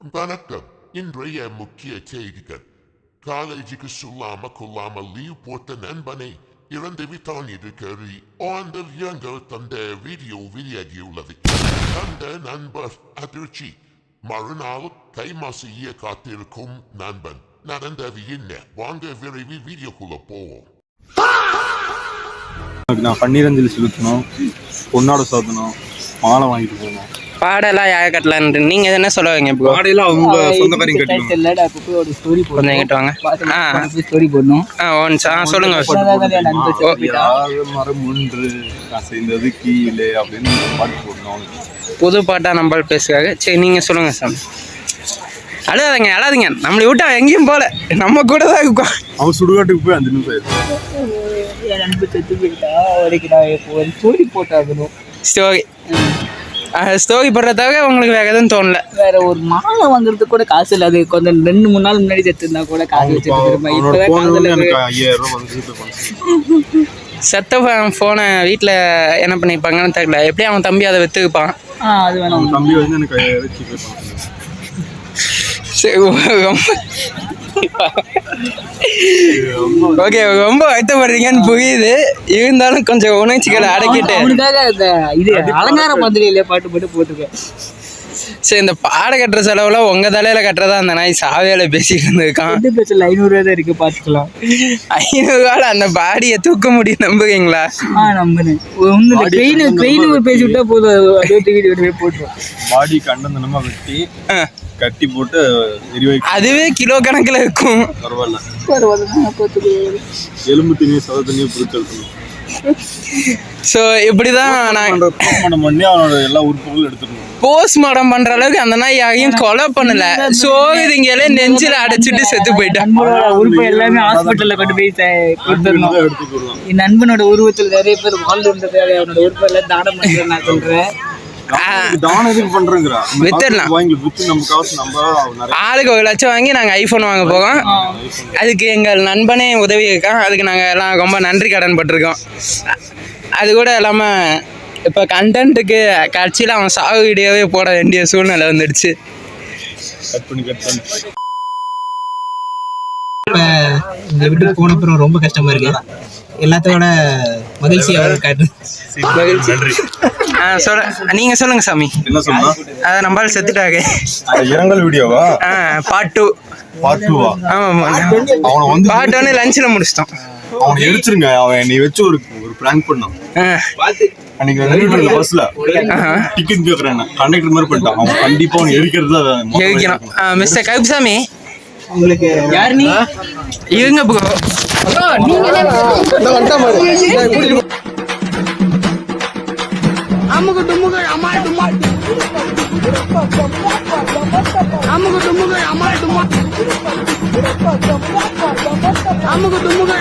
வணக்கம். இன்றைய முக்கிய செய்திகள். காலேஜுக்கு சொல்லாம கொள்ளாம லீவ் போட்ட நண்பனை இறந்து விட்டான் என்று கருதி ஆண்டவர் தந்த வீடியோ வெளியாகியுள்ளது. அந்த நண்பர் அதிர்ச்சி. மறுநாள் கைமா செய்ய காத்திருக்கும் நண்பன். நடந்தது என்ன? வாங்க விரைவில் வீடியோக்குள்ள போவோம். நான் பன்னீரஞ்சலி செலுத்தணும், பொண்ணோட சோதனம், மாலை வாங்கிட்டு போகணும். பாடெல்லாம் யார் கட்டலான்னு நீங்க என்ன சொல்லுவீங்க? இப்போ பாடையெல்லாம் அவங்க சொந்தக்காரங்க கட்டணும். கொஞ்சம் எங்கிட்ட வாங்க. சொல்லுங்க. மரம் ஒன்று அசைந்தது கீழே அப்படின்னு பாட்டு போடணும். புது பாட்டா நம்ம பேசுறாங்க. சரி நீங்க சொல்லுங்க சார். அழாதீங்க நம்மளை விட்டா எங்கேயும் போல, நம்ம கூட தான் இருக்கோம். அவன் சுடுகாட்டுக்கு போய் 5 நிமிஷம் என் நண்பு செத்து போயிட்டா அவருக்கு நான் இப்போ ஒரு ஸ்டோரி போட்டாகணும். ஸ்டோரி போடுறதாக உங்களுக்கு வேற எதுவும் தோணல? வேற ஒரு மாலை வாங்குறதுக்கு கூட காசு இல்லை. அது கொஞ்சம் 2-3 நாள் முன்னாடி செத்துருந்தா கூட காசு வச்சுருக்கேன். செத்த ஃபோனை வீட்டில் என்ன பண்ணியிருப்பாங்கன்னு தெரியல. எப்படி அவன் தம்பி அதை விற்றுப்பான். அது வேணும். தம்பி வந்து எனக்கு ஓகே, ரொம்ப வருத்தப்படுறீங்கன்னு புரியுது. இருந்தாலும் கொஞ்சம் உணர்ச்சிகளை அடக்கிட்டு அவனுக்காக இந்த இது அலங்கார மந்திரியில பாட்டு போட்டிருக்கேன். சரி, இந்த பாட கட்டுற செலவுல உங்க தலையில கட்டுறதா அந்த நாய் சாவியால பேசிட்டு இருந்திருக்கான். 500 ரூபா தான் இருக்கு, பாத்துக்கலாம். 500 ரூபாய் அந்த பாடியை தூக்க முடியும், நம்புவீங்களா? நம்புறேன். ட்ரெயின் பேசி விட்டா போதும், அப்படியே போட்டுருவோம். பாடி கண்டந்தனமா வெட்டி கட்டி போட்டு அதுவே கிலோ கணக்குல இருக்கும். எலும்பு தண்ணியும் சத தண்ணியும் பிடிச்சிருக்கணும். ஸோ இப்படிதான் நான் போஸ்ட்மார்ட்டம் பண்ணி அவனோட எல்லா உறுப்புகளும் எடுத்துக்கணும். போஸ்ட்மார்ட்டம் பண்ற அளவுக்கு அந்த நாய் யாரையும் கொலை பண்ணல. சோதிங்களே நெஞ்சில அடைச்சிட்டு செத்து போயிட்டான். உறுப்பு எல்லாமே ஹாஸ்பிட்டல்ல கொண்டு போய் கொடுத்துடணும். என் நண்பனோட உருவத்தில் நிறைய பேர் வாழ்ந்து இருந்தது. அவனோட உறுப்பு எல்லாம் தானம் பண்றேன் நான் சொல்றேன். ஆளுக்கு 1 லட்சம் வாங்கி நாங்கள் ஐஃபோன் வாங்க போகிறோம். அதுக்கு எங்கள் நண்பனே உதவி இருக்கான். அதுக்கு நாங்கள் எல்லாம் ரொம்ப நன்றி கடன் பட்டிருக்கோம். அது கூட இல்லாமல் இப்போ கண்டென்ட்டுக்கு கட்சியில் அவன் சாகு வீடியோவே போட வேண்டிய சூழ்நிலை வந்துடுச்சு. இந்த வீட்டுக்கு போன அப்புறம் ரொம்ப கஷ்டமா இருக்கு. எல்லாத்தோட மகிழ்ச்சி நீங்க சொல்லுங்க சாமி. என்ன சொல்லணும்? அதை நம்மளால செத்துட்டாங்க. இரங்கல் வீடியோவா? பார்ட் 2. ஆமா, அவனை வந்து பார்ட் 1 லஞ்ச்ல முடிச்சிட்டோம். அவனை எரிச்சிருங்க. அவன் நீ வச்சு ஒரு பிராங்க் பண்ணான். அன்னைக்கு பஸ்ல டிக்கெட் கேக்குறேன், கண்டக்டர் மாதிரி பண்ணிட்டான். அவன் கண்டிப்பா அவன் எரிக்கிறது எரிக்கணும். மிஸ்டர் கருப்புசாமி, உங்களுக்கு யார் நீ? இருங்க ப்ரோ. அமுகு டுமுகு அமால் டுமால் அமுகு டுமுகு அமால் டுமால் அமுகு டுமுகு